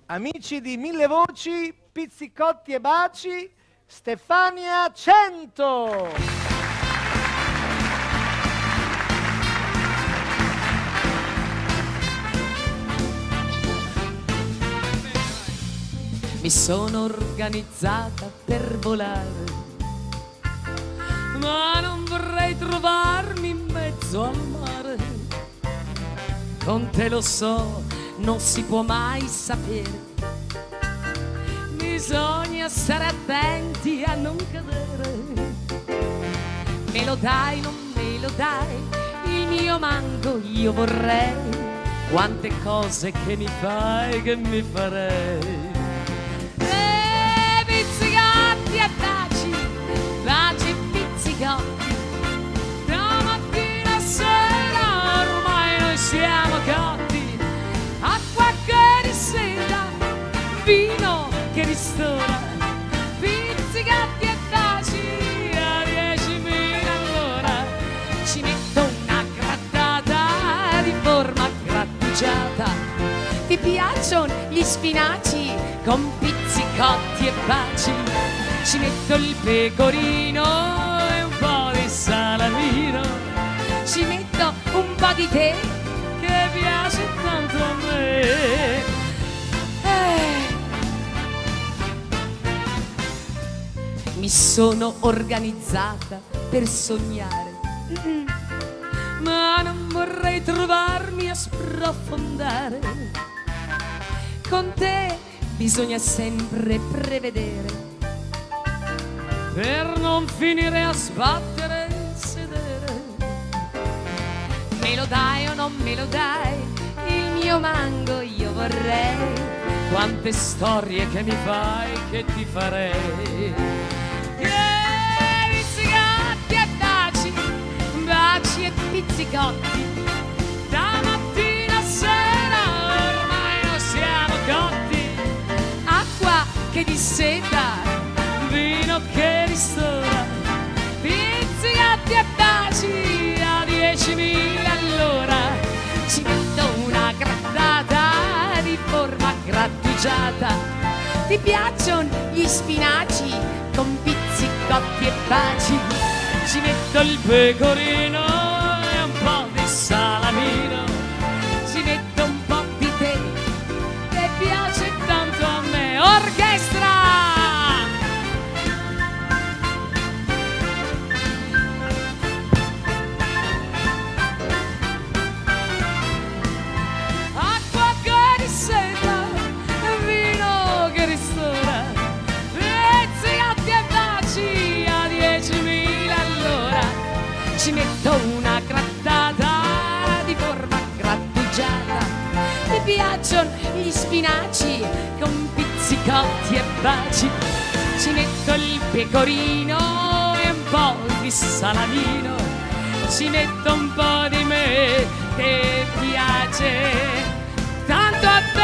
Amici di Mille Voci, Pizzicotti e Baci, Stefania 100. Mi sono organizzata per volare, ma non vorrei trovarmi in mezzo al mare. Con te lo so, non si può mai sapere. Bisogna stare attenti a non cadere. Me lo dai, non me lo dai, il mio mango io vorrei. Quante cose che mi fai, che mi farei. Pizzicotti e baci, baci e pizzicotti. Da mattina a sera ormai noi siamo cotti. Acqua che riseda, vino che ristora. Pizzicotti e baci a 10.000 all'ora. Ci metto una grattata di forma grattugiata. Ti piacciono gli spinaci con pizzicotti e baci? Ci metto il pecorino e un po' di salamino. Ci metto un po' di tè che piace tanto a me. Mi sono organizzata per sognare, ma non vorrei trovarmi a sprofondare. Con te bisogna sempre prevedere, per non finire a sbattere il sedere. Me lo dai o non me lo dai, il mio mango io vorrei. Quante storie che mi fai, che ti farei. Pizzicotti e baci, baci e pizzicotti. Da mattina a sera ormai non siamo cotti. Acqua che disseta, vino che ristora. Pizzicotti e baci a 10.000 all'ora. Ci metto una grattata di forma grattugiata. Ti piacciono gli spinaci con pizzicotti e baci? Ci metto il pecorino e un po' di salamino. Ci metto un po' di tè che piace tanto a me. Orchestra! Acqua che riseta, vino che ristora. Pizzicotti e baci a 10.000 all'ora. Ci metto una grattata di forma grattugiata. Mi piacciono gli spinaci con pizzicotti e baci. Ci metto il pecorino e un po' di salamino. Ci metto un po' di me che piace tanto a te.